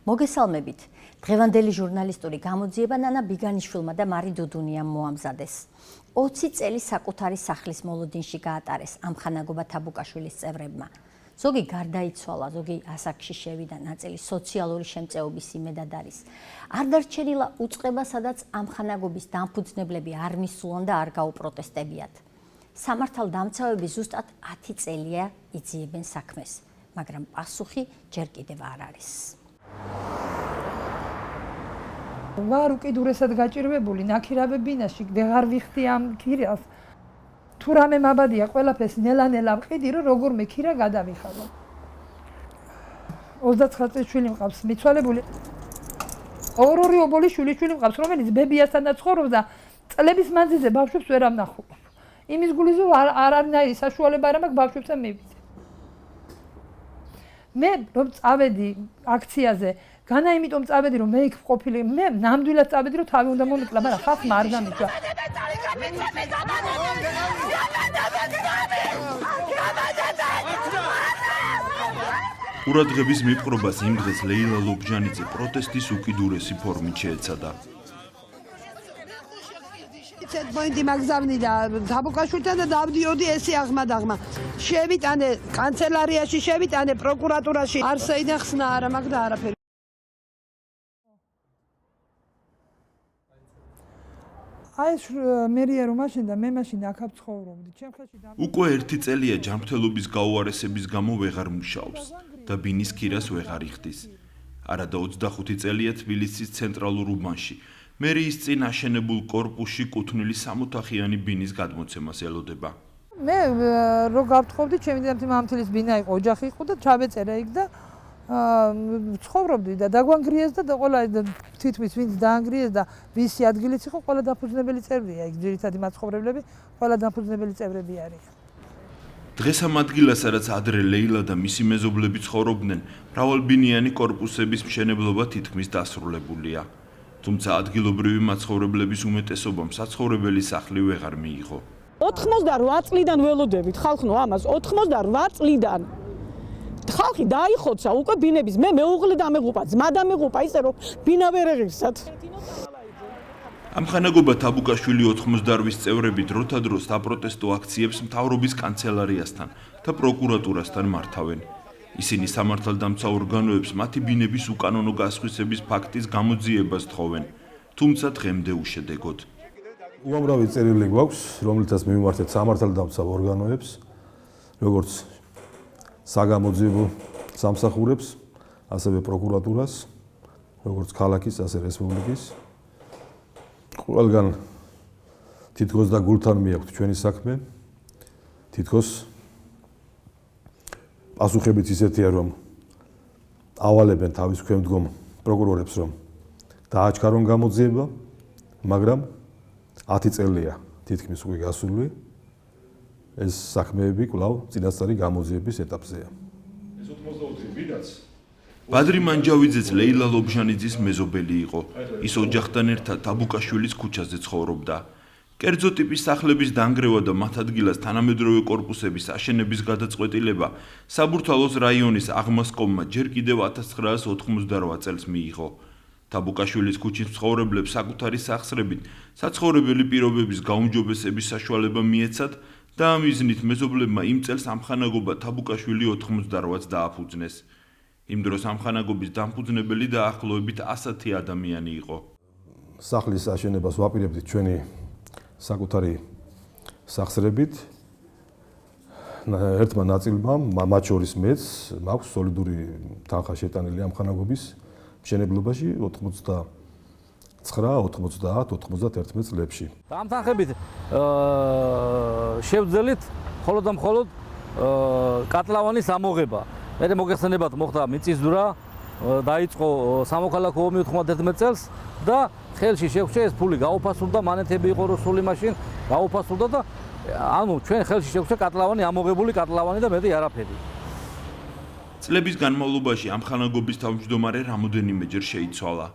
მოგესალმებით. დღევანდელი ჟურნალისტური გამოძიება ნანა ბიგანიშვილმა და მარი დუდუნიამ მოამზადეს. 20 წელი საკუთარი სახლის მოლოდინში გაატარეს ამხანაგობა თაბუკაშვილის წევრებმა. ზოგი გარდაიცვალა, ზოგი ასაკში შევიდა, ნაწილი სოციალური შემწეობის იმედად არის. არ დარჩენილა უწყება, სადაც ამხანაგობის დამფუძნებლები არ მისულან და არ გაუპროტესტებიათ. სამართალდამცავები ზუსტად 10 წელია იძიებენ საქმეს, მაგრამ პასუხი ჯერ კიდევ არ არის. ვარ უკიდურესად გაჭირვებული ნაქირავე ბინაში, ვეღარ ვიხდი ამ ქირას. თუ რამე მაბადია, ყველაფერს ნელა-ნელა ვყიდი, რომ როგორმე ქირა გადავიხადო. 29 წლის შვილი მყავს, მიცვალებული. ორი ობოლი შვილი მყავს, რომელიც ბებიასთან ცხოვრობს და წლების მანძილზე ბავშვებს ვერ ამნახულობ. იმის გულიზო არანაირი საშუალება არ მაქვს ბავშვებთან მივიდე. მე რომ წავედი აქციაზე, განა იმიტომ წავედი რომ მე იქ ყოფილი, მე ნამდვილად წავედი რომ თავი უნდა მომიკლა, მაგრამ ხალხმა არ დამიჯვა. ყურადღების მიპყრობას იმ დღეს ლეილა ლობჟანიძე პროტესტის უკიდურესი ფორმით შეეცადა. ჩეტპოინტი მაგზავნი და თაბუკაშვილთან და დავდიოდი ესე აღმადაღმა. შევიტანე კანცელარიაში, შევიტანე პროკურატურაში. არსეიდან ხსნა არა მაგ და არაფერი. აი მერია რომ მაშინ და მე მაშინ აქ ვცხოვრობდი. ჩემ ხელში უკვე 1 წელია ჯანმრთელობის გაუარესების გამო ვეღარ მუშაობს და ბინის ქირას ვეღარ იხდის. არა და 25 წელია თბილისის ცენტრალურ უბანში. მერიის წინ აშენებულ კორპუსში კუთვნილი 60-ოთახიანი ბინის გადმოცემას ელოდება. მე რო გავთხოვდი, ჩემი მამთილის ბინა იყო, ოჯახი იყო და ჩავეწერა იქ და ცხოვრობდი და დაგვანგრიეს და ყველა თითქმის ვინც დაანგრიეს და ვისი ადგილიც იყო, ყველა დაფუძნებელი წევრია. იქ ძირითადი მაცხოვრებლები, ყველა დაფუძნებელი წევრები არიან. დღეს ამ ადგილას, სადაც ადრე ლეილა და მისი მეზობლები ცხოვრობდნენ, მრავალბინიანი კორპუსების მშენებლობა თითქმის დასრულებულია. თუმცა ადგილობრივი მაცხოვრებლების უმეტესობამ საცხოვრებელი სახლი ვეღარ მიიღო. 88 წლიდან ველოდებით ხალხნო ამას, 88 წლიდან. ხალხი დაიხოცა უკვე ბინების, მე მეუღლე დამეღუპა, ძმა დამეღუპა, ისე რომ ბინა ვერ ეღირსათ. ამხანაგობა თაბუკაშვილი 88 წევრები დროთა დროს საპროტესტო აქციებს მთავრობის კანცელარიასთან და პროკურატურასთან მართავენ. ისინი სამართალდამცავ ორგანოებს მათი ბინების უკანონო გასხვისების ფაქტის გამოძიებას თხოვენ, თუმცა დღემდე უშედეგოდ. უამრავი წერილი გვაქვს, რომლითაც მივმართეთ სამართალდამცავ ორგანოებს, როგორც საგამოძიებო სამსახურებს, ასევე პროკურატურას, როგორც ქალაქის, ასე რესპუბლიკის. ყველგან თითქოს და გულთან მიაქვთ ჩვენი საქმე. თითქოს პასუხებიც ისეთია, რომ ავალებენ თავის ქვემდგომ პროკურორებს, რომ დააჩქარონ გამოძიება, მაგრამ 10 წელია თითქმის უკვე გასული. ეს საქმეები კვლავ წინასწარი გამოძიების ეტაპზეა. ეს 80 ვიდაც ბადრი მანჯავიძეც ლეილა ლობჟანიძის მეზობელი იყო. ის ოჯახთან ერთად თაბუკაშვილის ქუჩაზე ცხოვრობდა. კერძო ტიპის სახლების დანგრევა და მათ ადგილას თანამედროვე კორპუსების აშენების გადაწყვეტილება საბურთალოს რაიონის აღმასკომმა ჯერ კიდევ 1998 წელს მიიღო. თაბუკაშვილის ქუჩის მცხოვრებლებს საკუთარი სახსრებით საცხოვრებელი პირობების გაუმჯობესების საშუალება მიეცათ და ამ მიზნით მეზობლებმა იმ წელს ამხანაგობა თაბუკაშვილი 98-ს დააფუძნეს. იმ დროს ამხანაგობის დამფუძნებელი დაახლოებით 100 ადამიანი იყო. სახლის აშენებას ვაპირებდით ჩვენი საკუთარი სახსრებით. ერთმა ნაწილმა, მათ შორის მეც, მაქვს სოლიდური თანხა შეტანილი ამხანაგობის მშენებლობაში 89, 90, 91 წლებში. ამ თანხებით შევძელით მხოლოდ და მხოლოდ კატლავანის ამოღება. მე მოგეხსენებათ მოხდა მიწისძვრა, დაიწყო სამოქალაქო ომი 91 წელს და ხელში შეგვჭე ეს ფული გაუფასურდა, მანეთები იყო რუსული მაშინ, გაუფასურდა და ანუ ჩვენ ხელში შეგვჭე კატლავანი, ამოღებული კატლავანი და მეტი არაფერი. წლების განმავლობაში ამხანაგობის თავმჯდომარე რამოდენიმეჯერ შეიცვალა,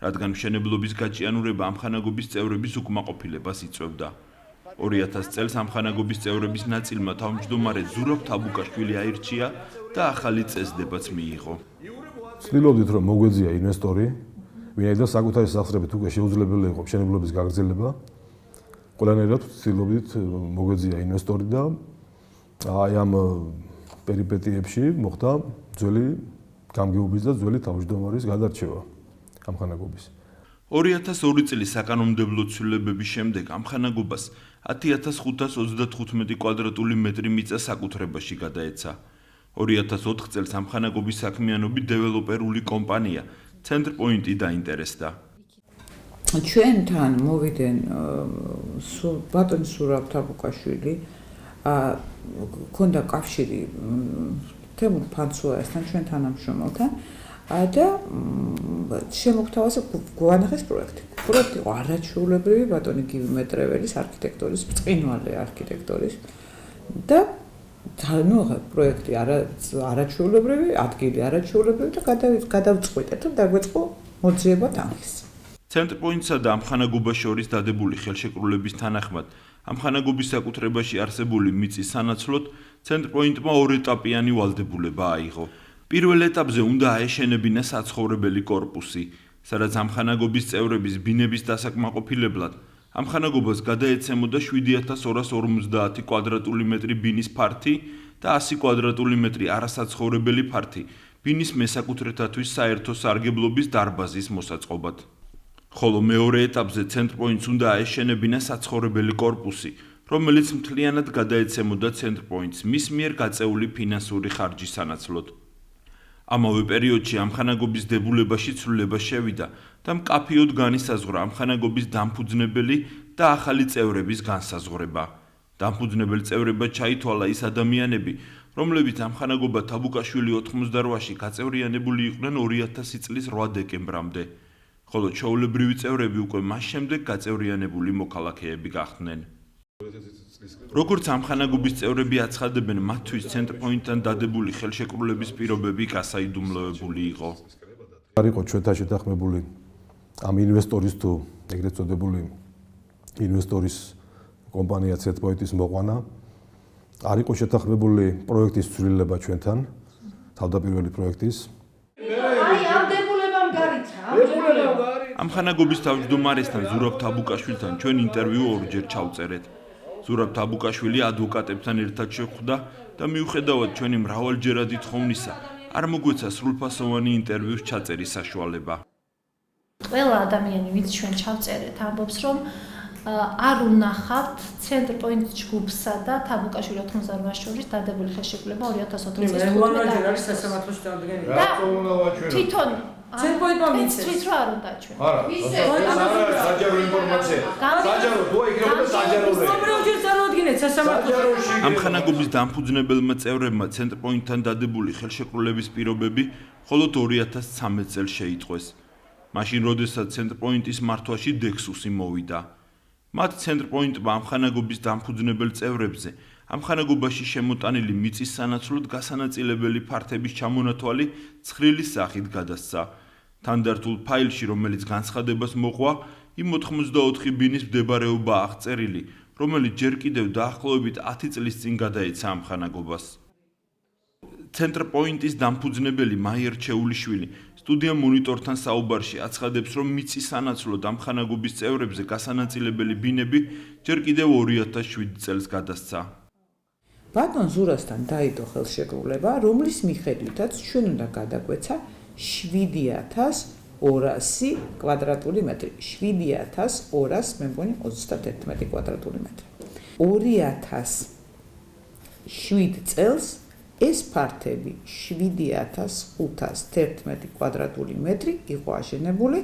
რადგან მშენებლობის გაჭიანურება ამხანაგობის წევრების უკმაყოფილებას იწვევდა. 2000 წელს ამხანაგობის წევრების ნაწილმა თავმჯდომარე ზურაბ თაბუკაშვილი აირჩია და ახალი წესდებაც მიიღო. ვცდილობდით რომ მოგვეძია ინვესტორი, ვინაიდან საკუთარი სახსრებით უკვე შეუძლებელი იყო მშენებლობის გაგრძელება. ყველანაირად ვცდილობდით მოგვეძია ინვესტორი და აი ამ პერიპეტიებში მოხდა ძველი გამგეობის და ძველი თავმჯდომარის გადარჩევა ამხანაგობის. 2002 წლის საკანონმდებლო ცვლილებების შემდეგ ამხანაგობას 10535 კვადრატული მეტრი მიწა საკუთრებაში გადაეცა. 2004 წელს ამხანაგობის საქმიანობით დეველოპერული კომპანია Centerpoint დაინტერესდა. ჩვენთან მოვიდნენ ბატონი სურაბ თაბუკაშვილი, ქონდა კავშირი თემურ ფანცუაესთან, ჩვენ თანამშრომელთან და შემოგთავაზა გვანახეს პროექტი. პროექტი იყო არაჩვეულებრივი ბატონი გივი მეტრეველის არქიტექტორის, ბრწყინვალე არქიტექტორის და პროექტი არაჩვეულებრივი, ადგილი არაჩვეულებრივი და გადავწყვიტეთ, რომ დაგვეწყო მოძიება თანხის. Centerpoint-სა და ამხანაგობას შორის დადებული ხელშეკრულების თანახმად, ამხანაგობის საკუთრებაში არსებული მიწის სანაცვლოდ Centerpoint-მა ორეტაპიანი ვალდებულება აიღო. პირველ ეტაპზე უნდა აეშენებინა საცხოვრებელი კორპუსი, სადაც ამხანაგობის წევრების ბინების დასაკმაყოფილებლად ამხანაგობას გადაეცემოდა 7250 კვადრატული მეტრი ბინის ფართი და 100 კვადრატული მეტრი არასაცხოვრებელი ფართი ბინის მესაკუთრეთათვის საერთო სარგებლობის დარბაზის მოსაწყობად. ხოლო მეორე ეტაპზე Centerpoint-ს უნდა აეშენებინა საცხოვრებელი კორპუსი, რომელიც მთლიანად გადაეცემოდა Centerpoint-ს მის მიერ გაწეული ფინანსური ხარჯის სანაცვლოდ. ამავე პერიოდში ამხანაგობის დებულებაში ცვლილება შევიდა და მკაფიოდ განისაზღვრა ამხანაგობის დამფუძნებელი და ახალი წევრების განსაზღვრება. დამფუძნებელ წევრებად ჩაითვალა ის ადამიანები, რომლებიც ამხანაგობა თაბუკაშვილი 88-ში გაწევრიანებული იყვნენ 2000 წლის 8 დეკემბრამდე, ხოლო ჩვეულებრივი წევრები უკვე მას შემდეგ გაწევრიანებული მოქალაქეები გახდნენ. როგორც ამხანაგობის წევრები აცხადებენ, მათთვის Centerpoint-თან დადებული ხელშეკრულების პირობები გასაიდუმლოებული იყო. არ იყო ჩვენთან შეთანხმებული ამ ინვესტორის თუ ეგრეთ წოდებული ინვესტორის კომპანია Centerpoint-ის მოყვანა. არ იყო შეთანხმებული პროექტის ცვლილება ჩვენთან, თავდაპირველი პროექტის. ამხანაგობის თავმჯდომარესთან ზურაბ თაბუკაშვილთან ჩვენ ინტერვიუ ორჯერ ჩავწერეთ. ზურაბ თაბუკაშვილი ადვოკატებთან ერთად შეხვდა და მიუხედავად ჩვენი მრავალჯერადი თხოვნისა, არ მოგვეცა სრულფასოვანი ინტერვიუს ჩაწერის საშუალება. ყველა ადამიანი, ვინც ჩვენ ჩავწერეთ, ამბობს, რომ არ უნახავთ Centerpoint ჯგუფსა და თაბუკაშვილი 88 შორის დადებული ხელშეკრულება 2004 წლის 15 თვითონ Centerpoint-მა მიცეს. თვით რა არ უნდა ჩვენ. არა, საჯარო ინფორმაცია. საჯარო თუ იქნებოდა საჯარო. უბრალოდ წარმოადგენთ სასამართლოში. ამხანაგობის დამფუძნებელმა წევრებმა Centerpoint-თან დადებული ხელშეკრულების პირობები მხოლოდ 2013 წელს შეიტყვეს. მაშინ, როდესაც Centerpoint-ის მართვაში Dexus-ი მოვიდა. მათ Centerpoint-მა ამხანაგობის დამფუძნებელ წევრებზე ამხანაგობაში შემოტანილი მიწის სანაცვლოდ გასანაწილებელი ფართების ჩამონათვალი ცხრილი სახით გადასცა. თანდართულ ფაილში, რომელიც განცხადებას მოყვა, იმ 84 ბინის მდებარეობა აღწერილი, რომელიც ჯერ კიდევ დაახლოებით 10 წლის წინ გადაეცა ამხანაგობას. Centerpoint-ის დამფუძნებელი მაიერ ჩეულიშვილი სტუდია მონიტორთან საუბარში აცხადებს, რომ მიწის სანაცვლოდ ამხანაგობის წევრებზე გასანაწილებელი ბინები ჯერ კიდევ 2007 წელს გადასცა. ბატონ ზურასთან დაიდო ხელშეკრულება, რომლის მიხედვითაც ჩვენ უნდა გადაგვეცა 7200 კვადრატული მეტრი. 7200, მე მგონი 31 კვადრატული მეტრი. 2007 წელს ეს ფართები 7511 კვადრატული მეტრი იყო აშენებული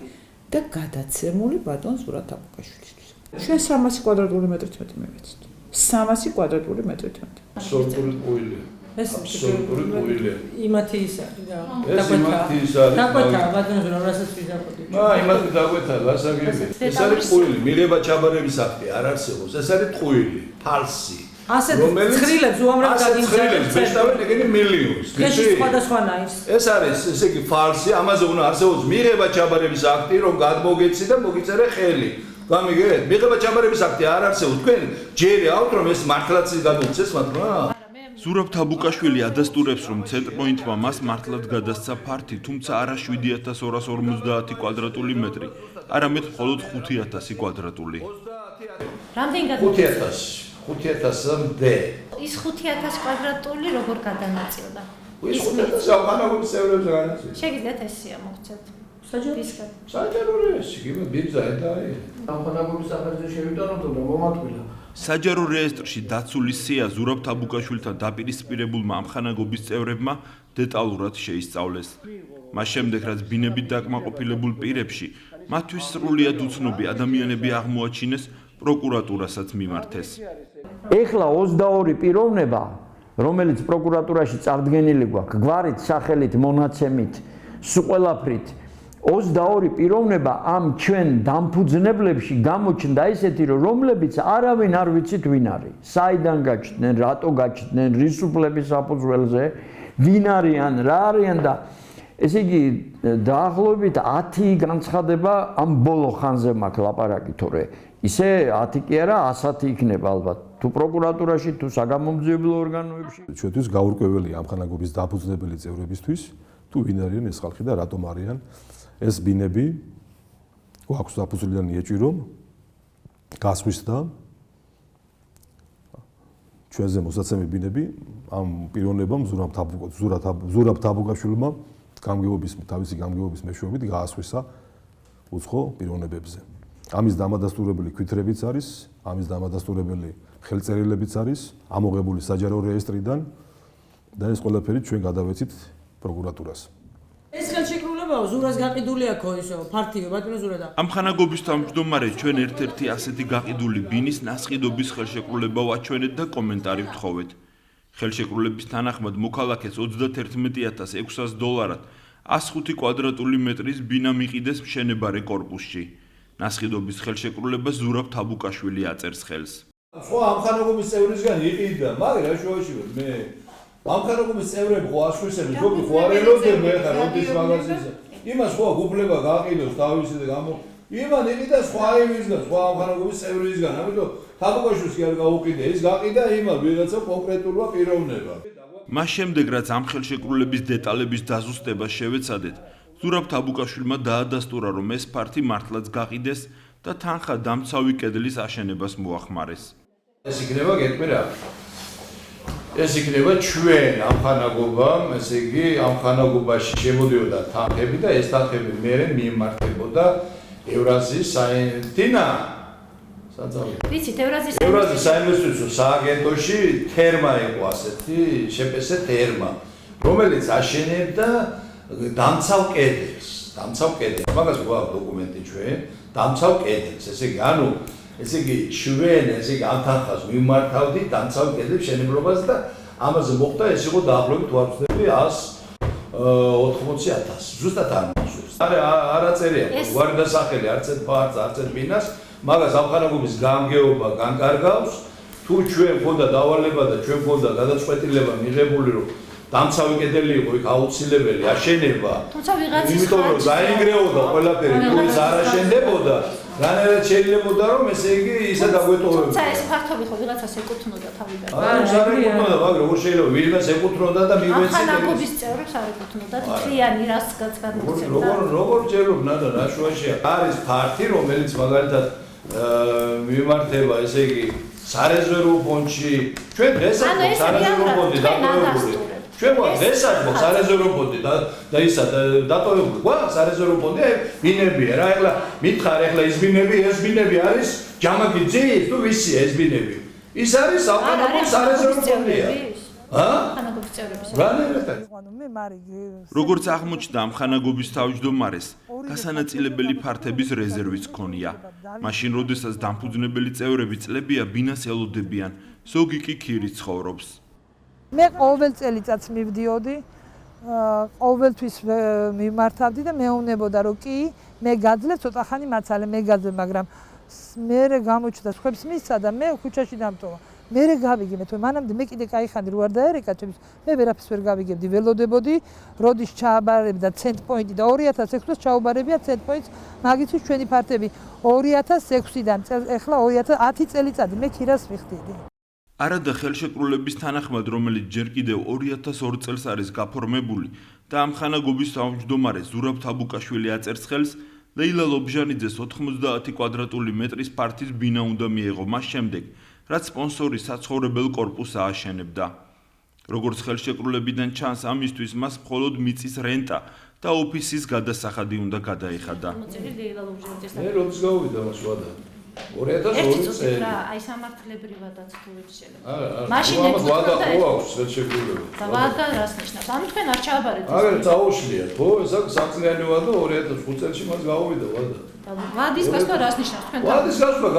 და გადაცემული ბატონ ზურაბ თაბუკაშვილისთვის. ჩვენ 300 კვადრატული მეტრით მეტი მივეცით. 300 კვადრატული მეტრით მეტი. სორტული პუილი. ეს სორტული პუილი. იმათი ის არის და ეს იმათი ის არის. დაგვეთა ბატონ ზურაბ რასაც ვიზაყოდი. იმათი დაგვეთა, გასაგები. ეს არის პუილი, მიღება ჩაბარების აქტი არ არსებობს. ეს არის ტყუილი, ფალსი. ასე ცხრილებს უამრავ გაგინცრებს. მეშტავენ ეგენი მილიონს. ეს სხვადასხვანაირ. ეს არის, ესე იგი ფალსი, ამაზე უნდა არსებობს მიღება ჩაბარების აქტი, რომ გადმოგეცი და მოგიწერე ხელი. გამიგეთ? მიღება ჩაბარების აქტი არ არსებობს. თქვენ ჯერი აქვთ რომ ეს მართლაც გადმოგცეს მათ რა? ზურაბ თაბუკაშვილი ადასტურებს, რომ ცენტრპოინტმა მას მართლად გადასცა ფართი, თუმცა არა 7250 კვადრატული მეტრი, არამედ მხოლოდ 5000 კვადრატული. რამდენი 5000-მდე. ის 5000 კვადრატული როგორ გადანაწილდა? ის 5000 ამხანაგობის წევრებზე განაწილდა. შეგიძლიათ ესია მოგცეთ. საჯარო რეესტრში, ბიძა და ამხანაგობის საფრთხე შევიტანოთ და მომატყვილა. საჯარო რეესტრში დაცული სია ზურაბ თაბუკაშვილთან დაპირისპირებულმა ამხანაგობის წევრებმა დეტალურად შეისწავლეს. მას შემდეგ, რაც ბინებით დაკმაყოფილებულ პირებში მათთვის სრულიად უცნობი ადამიანები აღმოაჩინეს, პროკურატურასაც მიმართეს. ეხლა 22 პიროვნება, რომელიც პროკურატურაში წარდგენილი გვაქვს, გვარით, სახელით, მონაცემით, სულ ყველაფრით 22 პიროვნება ამ ჩვენ დამფუძნებლებში გამოჩნდა ისეთი, რომლებიც არავინ არ ვიცით ვინ არის. საიდან გაჩნდნენ, რატო გაჩნდნენ, რის უფლების საფუძველზე, ვინ არიან, რა არიან და ესე იგი დაახლოებით 10 განცხადება ამ ბოლო ხანზე მაქვს ლაპარაკი, თორე ისე 10 კი არა, 100 იქნება ალბათ. თუ პროკურატურაში, თუ საგამომძიებელო ორგანოებში. ჩვენთვის გაურკვეველი ამხანაგობის დამფუძნებელი წევრებისთვის, თუ ვინ არიან ეს ხალხი და რატომ არიან ეს ბინები გვაქვს საფუძვლიდან იეჭვი რომ გასვისდა ჩვენზე მოსაცემი ბინები ამ პიროვნებამ ზურაბ თაბუკაშვილმა თავისი გამგეობის მეშვეობით გაასვისა უცხო პიროვნებებზე. ამის დამადასტურებელი ქვითრებიც არის, ამის დამადასტურებელი ხელწერილებიც არის ამოღებული საჯარო რეესტრიდან და ეს ყველაფერი ჩვენ გადავეცით პროკურატურას. ეს ხელშეკრულებაა ზურას გაყიდული აქო ისო ფართივე ბატონო ზურა. ამხანაგობის თავმჯდომარე ჩვენ ერთ-ერთი ასეთი გაყიდული ბინის ნასყიდობის ხელშეკრულება ვაჩვენეთ და კომენტარი ვთხოვეთ. ხელშეკრულების თანახმად მოქალაქეს $31600 105 კვადრატული მეტრის ბინა მიყიდეს მშენებარე კორპუსში. ნასყიდობის ხელშეკრულება ზურაბ თაბუკაშვილი აწერს ხელს. სხვა ამხანაგობის წევრისგან იყიდა, მაგრამ შუაში ვარ მე. ამხანაგობის წევრები ხო ასვისებს, გოგო ხო არ ელოდნენ მე ხარ როდის მაგაზინზე. იმას ხო გუფლება გაყიდოს თავისი და გამო. იმან იყიდა სხვა იმისგან, სხვა ამხანაგობის წევრისგან, ამიტომ თაბუკაშვილს კი არ გაუყიდა, ის გაყიდა იმან ვიღაცა კონკრეტულმა პიროვნება. მას შემდეგ, რაც ამ ხელშეკრულების დეტალების დაზუსტებას შევეცადეთ, ზურაბ თაბუკაშვილმა დაადასტურა, რომ ეს ფართი მართლაც გაყიდეს და თანხა დამცავი კედლის აშენებას მოახმარეს. ეს იქნება გეტყვი რა. ეს იქნება ჩვენ ამხანაგობამ, ესე იგი ამხანაგობაში შემოდიოდა თანხები და ეს თანხები მერე მიემართებოდა ევრაზიის საინტინა ვიცით ევრაზიის საინვესტიციო სააგენტოში თერმა იყო ასეთი შპს თერმა რომელიც აშენებდა დამცავ კედელს მაგას გვაქვს დოკუმენტი ჩვენ დამცავ კედელს ესე იგი ანუ ესე იგი ჩვენ ესე იგი ამ თანხას მიმართავდით დამცავ კედლების შენებლობას და ამაზე მოხდა ეს იყო დაახლოებით ვარცდები 180,000 ზუსტად ამას არა წერია გვარი დასახელი არც ერთ ფართს არც ერთ ბინას მაგას ამხანაგობის გამგეობა განკარგავს თუ ჩვენ მქონდა დავალება და ჩვენ მქონდა გადაწყვეტილება მიღებული რომ დამცავი კედელი იყო იქ აუცილებელი აშენება თუმცა ვიღაცის იმიტომ რომ დაინგრეოდა ყველაფერი თუ ის არ აშენდებოდა განერად შეიძლება რომ ესე იგი ისა დაგვეტოვებოდა თუმცა ეს ფართობი ხო ვიღაცას ეკუთვნოდა თავიდან მაგრამ როგორ შეიძლება ვიღაც ეკუთვნოდა და მივეცეთ ამხანაგობის წევრებს არ ეკუთვნოდა თლიანი რას გადმოგვცემდა როგორ ჯერობნა და რა შუაშია არის ფართი რომელიც მაგალითად მიმართება ესე იგი სარეზერვო ფონდში ჩვენ დღესაც სარეზერვო ფონდი დატოვებული ჩვენ დღესაც სარეზერვო ფონდი და ისა დატოვებული გვაქვს სარეზერვო ფონდი ბინებია რა ეხლა მითხარ ეხლა ეს ბინები არის ჯამაგიძე თუ ვისი ეს ბინები ის არის ამხანაგობის სარეზერვო ფონდია ამხანაგობის წევრების როგორც აღმოჩნდა ამხანაგობის თავმჯდომარეს გასანაწილებელი ფართების რეზერვიც ჰქონია. მაშინ, როდესაც დამფუძნებელი წევრები წლებია ბინას ელოდებიან, ზოგი კი ქირით ცხოვრობს. მე ყოველ წელიწადს მივდიოდი, ყოველთვის მიმართავდი და მეუბნებოდა რომ კი, მე გაძლევ ცოტა ხანი მაცალე, მე გაძლევ, მაგრამ მე გამოჩნდა სხვებს მისცა და მე ქუჩაში დამტოვა. მე გავიგებ თუ მანამდე მე კიდე кайხანდი რო არ დაერეკა ჩემს მე ვერაფერს ვერ გავიგებდი ველოდებოდი როდის ჩააბარებდა ცენტ პოინტი და 2006 წელს ჩაუბარებია ცენტ პოინტს მაგისთვის ჩვენი ფართები 2006-დან ეხლა 2010 წელიწადი მე ქირას ვიხდიდი არადა ხელშეკრულების თანახმად, რომელიც ჯერ კიდევ 2002 წელს არის გაფორმებული და ამხანაგობის თავმჯდომარე ზურაბ თაბუკაშვილი აწერს ხელს, ლეილა ლობჟანიძეს 90 კვადრატული მეტრის პარტის ბინა უნდა მიეღო მას შემდეგ, რაც სპონსორი საცხოვრებელ კორპუსს ააშენებდა. როგორც ხელშეკრულებიდან ჩანს, ამისთვის მას მხოლოდ მიწის რენტა და ოფისის გადასახადი უნდა გადაეხადა. მე რომს გავიდა მას ვადა 2002 წელი. აი სამართლებრივადაც თუ შეიძლება. მაშინ ვადა ხო აქვს ხელშეკრულება. ვადა რას ნიშნავს? ანუ თქვენ არ ჩააბარეთ. აგერ წაუშლიათ, ხო? ეს აქვს სამწლიანი ვადა 2005 წელს მას გავიდა ვადა. ვადის გასვლა რას ნიშნავს თქვენ? ვადის გასვლა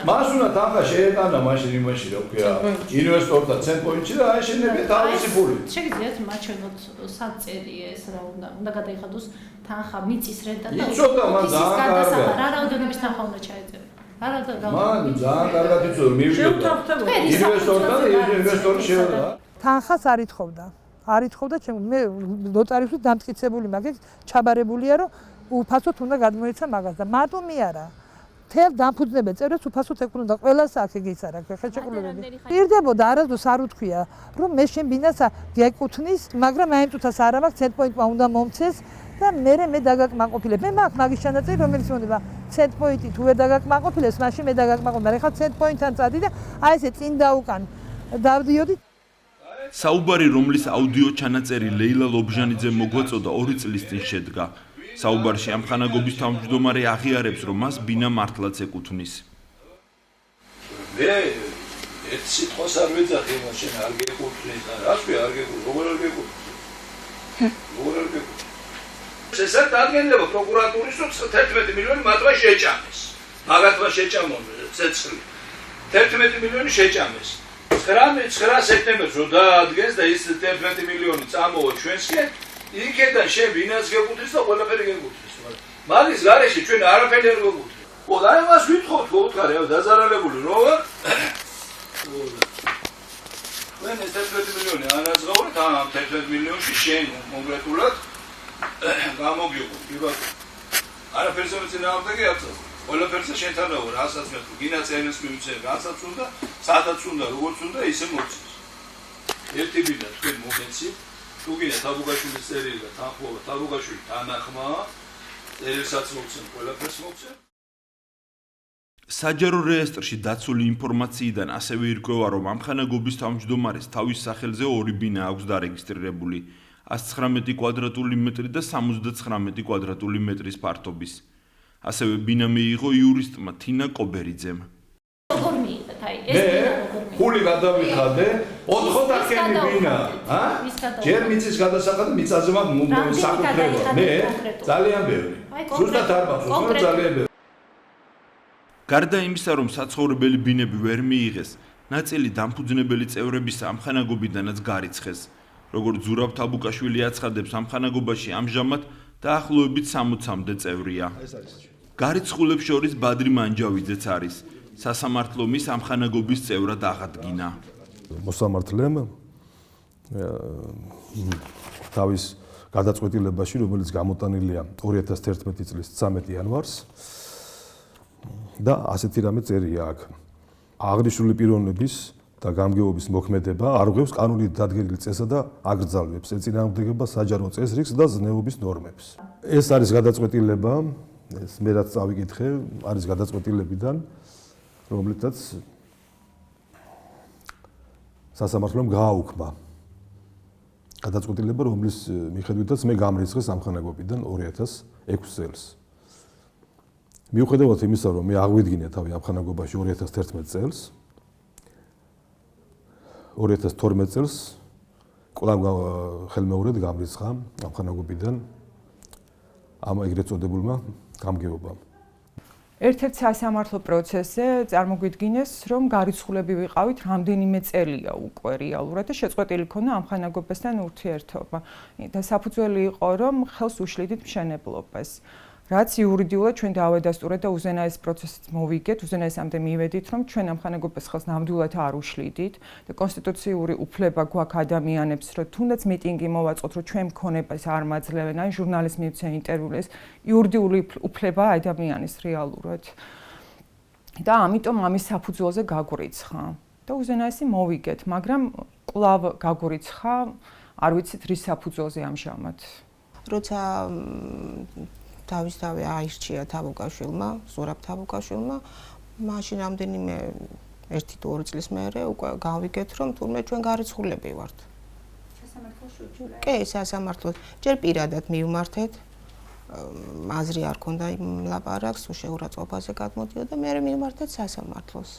მასუნა თანხა შეეტანა მაშინ იმაში რა ქვია ინვესტორთა ცენტრში და აეშენებია თავისი ფული. შეგიძლიათ მაჩვენოთ სად წერია ეს რა უნდა გადაიხადოს თანხა მიწის რენტა და იცოდა მან ძალიან კარგად. რა რაოდენობის თანხა უნდა ჩაეწერო? მან ძალიან კარგად იცოდა მივიდოდა. ინვესტორი შევა. თანხას არ ითხოვდა. არ ითხოვდა მე ნოტარიუსით დამტკიცებული მაგის ჩაბარებულია რომ უფასოდ უნდა გადმოეცა მაგას და მარტომი არა. თელ დამფუძნებელ წევრებს უფასოდ ეკვნოდა ყველას აქ ეგ ის არა ხელშეკრულებები. პირდებოდა არასდროს არ უთქვია რომ მე შენ ბინას გეკუთვნის, მაგრამ აი თუთას არა მაქვს ცენტპოინტმა უნდა მომცეს და მე დაგაკმაყოფილებ. მე მაქვს მაგის ჩანაწერი რომელიც მონდება ცენტპოინტი თუ ვერ დაგაკმაყოფილებს, მაშინ მე დაგაკმაყოფილებ. მაგრამ ხა ცენტპოინტთან წადი და აი ესე წინ დაუკან დავდიოდი. საუბარი, რომლის აუდიო ჩანაწერი ლეილა ლობჟანიძემ მოგვაწოდა 2 წლის წინ შედგა. საუბარში ამხანაგობის თავმჯდომარე აღიარებს, რომ მას ბინა მართლაც ეკუთვნის. მე ერთ სიტყვას არ ვეძახი, მაშინ არ გეკუთვნის და რას ვი არ გეკუთვნის, როგორ არ გეკუთვნის. ესეც დადგენილება პროკურატურის რომ 11 მილიონი მათმა შეჭამეს. მაგათმა შეჭამონ ცეცხლი. 11 მილიონი შეჭამეს. 9 სექტემბერს რო დაადგეს და ის 11 მილიონი წამოვა ჩვენსკენ, იქიდან შენ ბინას გეკუთვნის და ყველაფერი გეკუთვნის. მაგის გარეშე ჩვენ არაფერი არ გეკუთვნის. ხო, და ამას ვითხოვთ, ხო უთხარი, დაზარალებული რო ვარ. ჩვენ ეს 11 მილიონი ანაზღაურეთ, ამ 11 მილიონში შენ კონკრეტულად გამოგიყვო. არაფერს არ წინააღმდეგი არ წავ. ყველაფერს შენთანა ვარ, რასაც მე გინაც ენეს მივიცე, რასაც უნდა, სადაც უნდა, როგორც უნდა, ისე მოცეს. ერთი ბინა თქვენ მომეცი, თუ გინდა თაბუკაშვილის წერილი და თანხმობა, თაბუკაშვილი თანახმა, წერილსაც მოცემ, ყველაფერს მოცემ. საჯარო რეესტრში დაცული ინფორმაციიდან ასევე ირკვევა, რომ ამხანაგობის თავმჯდომარეს თავის სახელზე 2 ბინა აქვს დარეგისტრირებული, 119 კვადრატული მეტრი და 79 კვადრატული მეტრის ფართობის. ასევე ბინა მიიღო იურისტმა თინა კობერიძემ. როგორ მიიღეთ აი ეს ბინა როგორ მიიღეთ? ფული გადავიხადე, 4-დაკენი ბინა, ჯერ მიწის გადასახადი მიწაზე მაქვს საკუთრება. მე ძალიან ბევრი. ზუსტად არ მაქვს, ძალიან ბევრი. გარდა იმისა, რომ საცხოვრებელი ბინები ვერ მიიღეს, ნაწილი დამფუძნებელი წევრების ამხანაგობიდანაც გარიცხეს. როგორც ზურაბ თაბუკაშვილი აცხადებს, ამხანაგობაში ამჟამად დაახლოებით 60-მდე წევრია. გარიცხულებს შორის ბადრი მანჯავიძეც არის. სასამართლომ ის ამხანაგობის წევრად აღადგინა. მოსამართლემ თავის გადაწყვეტილებაში, რომელიც გამოტანილია 2011 წლის 13 იანვარს და ასეთი რამე წერია აქ. აღნიშნული პიროვნების და გამგეობის მოქმედება არღვევს კანონით დადგენილ წესსა და აკრძალვებს ეწინააღმდეგება საჯარო წესრიგს და ზნეობის ნორმებს. ეს არის გადაწყვეტილება, ეს მე რაც წავიკითხე, არის გადაწყვეტილებიდან, რომლითაც სასამართლომ გააუქმა. გადაწყვეტილება, რომლის მიხედვითაც მე გამრიცხეს ამხანაგობიდან 2006 წელს. მიუხედავად იმისა, რომ მე აღვიდგინე თავი ამხანაგობაში 2011 წელს, 2012 წელს კვლავ ხელმეორედ გამრიცხა ამხანაგობიდან ამ ეგრეთ წოდებულმა გამგეობამ. ერთ-ერთ სასამართლო პროცესზე წარმოგვიდგინეს, რომ გარიცხულები ვიყავით რამდენიმე წელია უკვე რეალურად და შეწყვეტილი ქონა ამხანაგობასთან ურთიერთობა. და საფუძველი იყო, რომ ხელს უშლიდით მშენებლობას. რაც იურიდიულად ჩვენ დავადასტურეთ და უზენაეს პროცესით მოვიგეთ, უზენაესამდე მივედით, რომ ჩვენ ამხანაგობას ხელს ნამდვილად არ უშლიდით და კონსტიტუციური უფლება გვაქვს ადამიანებს, რომ თუნდაც მიტინგი მოვაწყოთ, რომ ჩვენ მქონებას არ მაძლევენ, ან ჟურნალისტს მივცენ ინტერვიუს, იურიდიული უფლება ადამიანის რეალურად. და ამიტომ ამის საფუძველზე გაგვრიცხა და უზენაესი მოვიგეთ, მაგრამ კვლავ გაგვრიცხა, არ ვიცით რის საფუძველზე ამჟამად. როცა თავისთავად აირჩია თაბუკაშვილმა, ზურაბ თაბუკაშვილმა, მაშინ რამდენიმე 1-2 წლის მერე უკვე გავიგეთ, რომ თურმე ჩვენ გარიცხულები ვართ. სასამართლოში უჩვენე. კი, სასამართლოს. ჯერ პირადად მივმართეთ. აზრი არ ქონდა იმ ლაპარაკს, შეურაცხყოფაზე გადმოდიოდა და მე მივმართეთ სასამართლოს.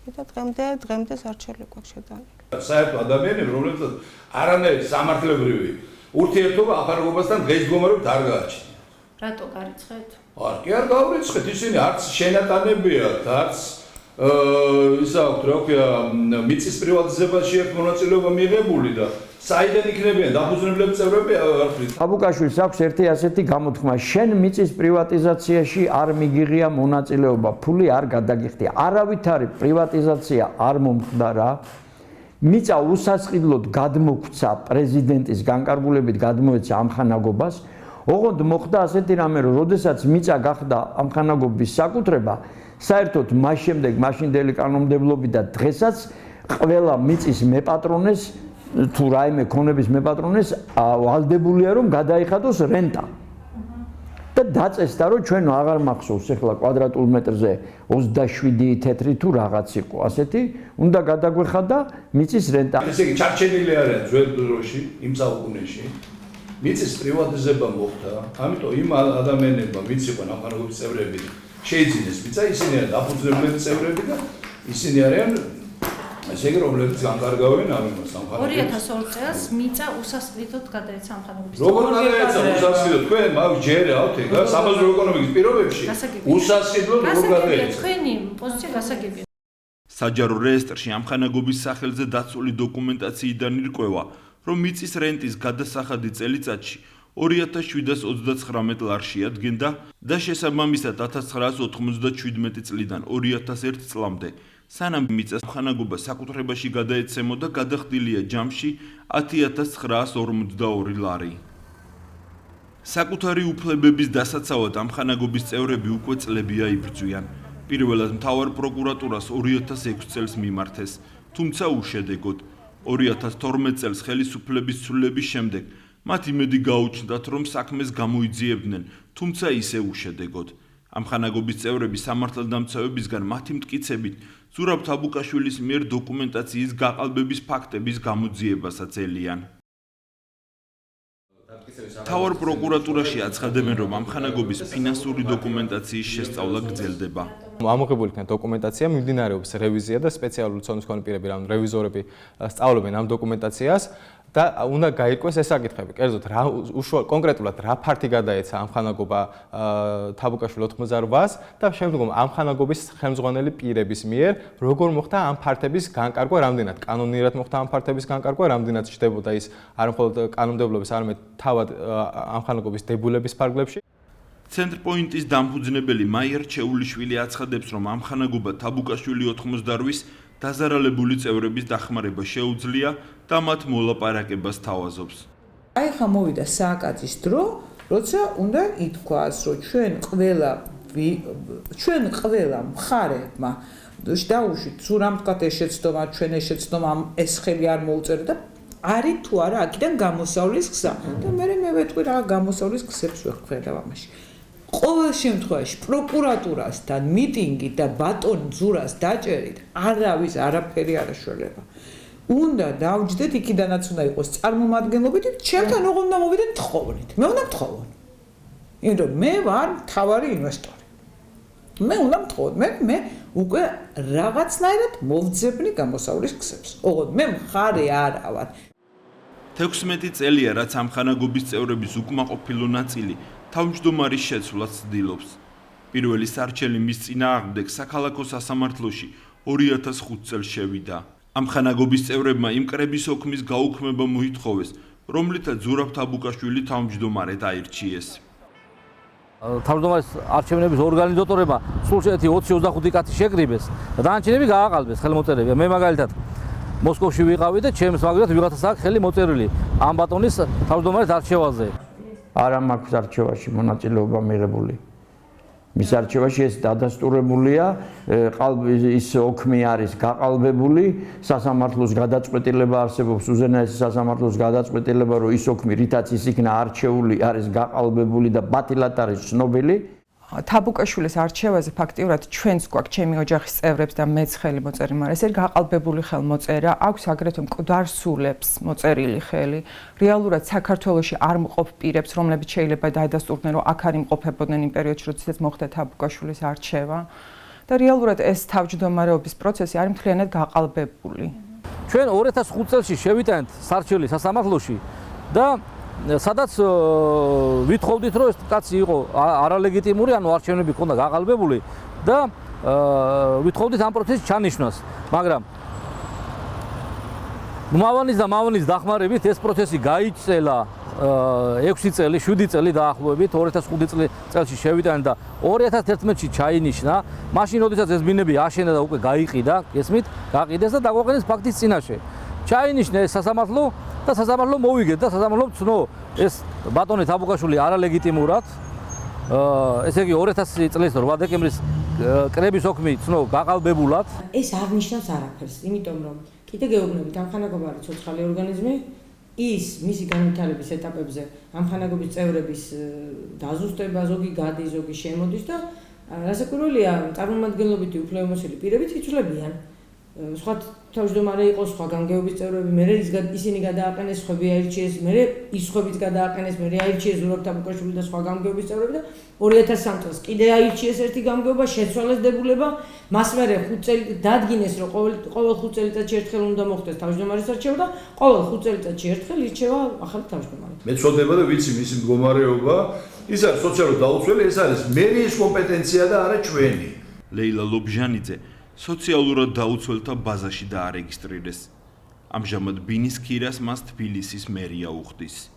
და დღემდე სარჩელი გვაქვს შეტანილი. საერთო ადამიანები, რომლებსაც არანაირი სამართლებრივი ურთიერთობა ახალგაზრდასთან დღეს მდგომარეობით არ გააჩნია. რატო გარიცხეთ? კი არ გავრიცხეთ, ისინი არც შენატანებიათ, არც ისა აქვს, რა ქვია, მიწის პრივატიზებაში ერთ მონაწილეობა მიღებული და საიდან იქნებიან დაფუძნებლები წევრები არ ვიცი. თაბუკაშვილს აქვს ერთი ასეთი გამოთქმა, შენ მიწის პრივატიზაციაში არ მიგიღია მონაწილეობა, ფული არ გადაგიხდია. არავითარი პრივატიზაცია არ მომხდარა. მიწა უსასყიდლოდ გადმოგვცა პრეზიდენტის განკარგულებით გადმოეცა ამხანაგობას. ოღონდ მოხდა ასეთი რამე, რომ როდესაც მიწა გახდა ამხანაგობის საკუთრება, საერთოდ მას შემდეგ მაშინდელი კანონმდებლობით და დღესაც ყველა მიწის მეპატრონეს თუ რაიმე ქონების მეპატრონეს ვალდებულია რომ გადაიხადოს რენტა. და დაწესდა რომ ჩვენ აღარ მახსოვს ახლა კვადრატულ მეტრზე 27 თეთრი თუ რაღაც იყო ასეთი, უნდა გადაგვეხადა მიწის რენტა. ესე იგი ჩარჩენილი არიან ძველ დროში, იმ საუკუნეში. მიწის პრივატიზება მოხდა, ამიტომ იმ ადამიანებმა ვინც იყვნენ ამხანაგობის წევრები შეიძინეს მიწა, ისინი არიან დაფუძნებლები წევრები და ისინი არიან ესე იგი რომლებიც განკარგავენ ამას ამხანაგობას. 2002 წელს მიწა უსასყიდლოდ გადაეცა ამხანაგობის. როგორ გადაეცა უსასყიდლოდ? თქვენ ჯერათ ეგა სამაზრო ეკონომიკის პირობებში უსასყიდლოდ როგორ გადაეცა? თქვენი პოზიცია გასაგებია. საჯარო რეესტრში ამხანაგობის სახელზე დაცული დოკუმენტაციიდან ირკვევა, რომ მიწის რენტის გადასახადი წელიწადში 2729 ლარში ადგენდა და შესაბამისად 1997 წლიდან 2001 წლამდე სანამ მიწას ამხანაგობა საკუთრებაში გადაეცემოდა გადახდილია ჯამში 10942 ლარი. საკუთარი უფლებების დასაცავად ამხანაგობის წევრები უკვე წლები აიბრძვიან. პირველად მთავარ პროკურატურას 2006 წელს მიმართეს, თუმცა უშედეგოდ. 2012 წელს ხელისუფლების ცვლილების შემდეგ მათ იმედი გაუჩნდათ, რომ საქმეს გამოიძიებდნენ, თუმცა ისე უშედეგოდ. ამხანაგობის წევრები სამართალდამცავებისგან მათი მტკიცებით ზურაბ თაბუკაშვილის მიერ დოკუმენტაციის გაყალბების ფაქტების გამოძიებასაც ელიან. მთავარ პროკურატურაში აცხადებენ, რომ ამხანაგობის ფინანსური დოკუმენტაციის შესწავლა გრძელდება. ამოღებული იქნა დოკუმენტაცია, მიმდინარეობს რევიზია და სპეციალური ცოდნის მქონე პირები, რა რევიზორები სწავლობენ ამ დოკუმენტაციას და უნდა გაირკვეს ეს საკითხები. კერძოდ კონკრეტულად რა ფართი გადაეცა ამხანაგობა თაბუკაშვილ 88-ს და შემდგომ ამხანაგობის ხელმძღვანელი პირების მიერ როგორ მოხდა ამ ფართების განკარგვა, რამდენად კანონიერად მოხდა ამ ფართების განკარგვა, რამდენად ჩნდებოდა ის არ მხოლოდ კანონმდებლობის, არამედ თავად ამხანაგობის დებულების ფარგლებში. ცენტრპოინტის დამფუძნებელი მაიერ ჩეულიშვილი აცხადებს, რომ ამხანაგობა თაბუკაშვილი 88-ს დაზარალებული წევრების დახმარება შეუძლია და მათ მოლაპარაკებას თავაზობს. აი ხა მოვიდა სააკაძის დრო, როცა უნდა ითქვას, რომ ჩვენ ყველა მხარეებმა დაუშვით სურამთქათ ეს შეცდომა, ჩვენ ეს შეცდომა ეს ხელი არ მოუწერა და არის თუ არა აქედან გამოსავლის გზა. და მე ვეთქვი რა გამოსავლის გზებს ვეხვედავ ამაში. ყოველ შემთხვევაში პროკურატურასთან მიტინგი და ბატონ ძურას დაჭერით არავის არაფერი არ აშველება. უნდა დავჯდეთ იქიდანაც უნდა იყოს წარმომადგენლობით, ჩემთან ოღონდ უნდა მოვიდეთ თხოვნით. მე უნდა მთხოვონ. იმიტომ მე ვარ მთავარი ინვესტორი. მე უნდა მთხოვოთ. მე უკვე რაღაცნაირად მოვძებნი გამოსავლის გზებს. ოღონდ მე მხარე არა ვარ. 16 წელია, რაც ამხანაგობის წევრების უკმაყოფილო ნაწილი თავმჯდომარის შეცვლას ცდილობს. პირველი სარჩელი მის წინააღმდეგ საქალაქო სასამართლოში 2005 წელს შევიდა. ამხანაგობის წევრებმა იმ კრების ოქმის გაუქმება მოითხოვეს, რომლითაც ზურაბ თაბუკაშვილი თავმჯდომარედ აირჩიეს. თავმჯდომარის არჩევნების ორგანიზატორებმა სულ შეეთი 20-25 კაცი შეკრიბეს და დანარჩენები გააყალბეს ხელმოწერები. მე მაგალითად მოსკოვში ვიყავი და ჩემს მაგალითად ვიღაცას აქვს ხელი მოწერილი ამ ბატონის თავმჯდომარის არჩევაზე. არა მაქვს არჩევაში მონაწილეობა მიღებული. მის არჩევაში ეს დადასტურებულია, ის ოქმი არის გაყალბებული, სასამართლოს გადაწყვეტილება არსებობს, უზენაესი სასამართლოს გადაწყვეტილება, რომ ის ოქმი, რითაც ის იქნა არჩეული, არის გაყალბებული და ბათილად არის ცნობილი. თაბუკაშვილის არჩევაზე ფაქტიურად ჩვენს გვაქვს ჩემი ოჯახის წევრებს და მეც ხელი მოწერი, მაგრამ ეს გაყალბებული ხელმოწერა, აქვს აგრეთვე მკვდარსულებს მოწერილი ხელი. რეალურად საქართველოში არ მყოფ პირებს, რომლებიც შეიძლება დაადასტურდნენ, რომ აქ არ იმყოფებოდნენ იმ პერიოდში, როდესაც მოხდა თაბუკაშვილის არჩევა. და რეალურად ეს თავმჯდომარეობის პროცესი არის მთლიანად გაყალბებული. ჩვენ 2005 წელს შევიტანეთ სარჩელი სასამართლოში და სადაც ვითხოვდით, რომ ეს კაცი იყო არალეგიტიმური, ანუ არჩევნები ჰქონდა გაყალბებული და ვითხოვდით ამ პროცესის ჩანიშვნას, მაგრამ მავანის და მავანის დახმარებით ეს პროცესი გაიწელა 6 წელი, 7 წელი დაახლოებით 2005 წელს შევიტანეთ და 2011-ში ჩაინიშნა. მაშინ როდესაც ეს ბინები აშენდა და უკვე გაიყიდა, გესმით, გაყიდეს და დაგვაყენეს ფაქტის წინაშე. ჩაინიშნა ეს სასამართლო და სასამართლო მოვიგეთ და სასამართლომ ცნო ეს ბატონი თაბუკაშვილი არალეგიტიმურად. ესე იგი 2000 წლის 8 დეკემბრის კრების ოქმი ცნო გაყალბებულად. ეს არ ნიშნავს არაფერს, იმიტომ რომ კიდე გეუბნებით ამხანაგობა არის ცოცხალი ორგანიზმი. ის მისი განვითარების ეტაპებზე ამხანაგობის წევრების დაზუსტება, ზოგი გადის, ზოგი შემოდის და რასაკვირველია, წარმომადგენლობითი უფლებამოსილი პირებიც იცვლებიან. სხვა თავმჯდომარე იყო, სხვა გამგეობის წევრები, მე ისინი გადააყენეს, სხვები აირჩიეს, მე ის სხვებიც გადააყენეს, მე აირჩიეს ზურაბ თაბუკაშვილი და სხვა გამგეობის წევრები და 2003 წელს კიდე აირჩიეს ერთი გამგეობა, შეცვალეს დებულება, მას მერე 5 წელი დადგინეს, რომ ყოველ 5 წელიწადში ერთხელ უნდა მოხდეს თავმჯდომარის არჩევა და ყოველ 5 წელიწადში ერთხელ ირჩევა ახალი თავმჯდომარე. მე წოდება და ვიცი მისი მდგომარეობა, ის არის სოციალურად დაუცველი, ეს არის მერიის კომპეტენცია და არა ჩვენი. ლეილა ლობჟანიძე სოციალურად დაუცველთა ბაზაში დაარეგისტრირეს. ამჟამად ბინის ქირას მას თბილისის მერია უხდის.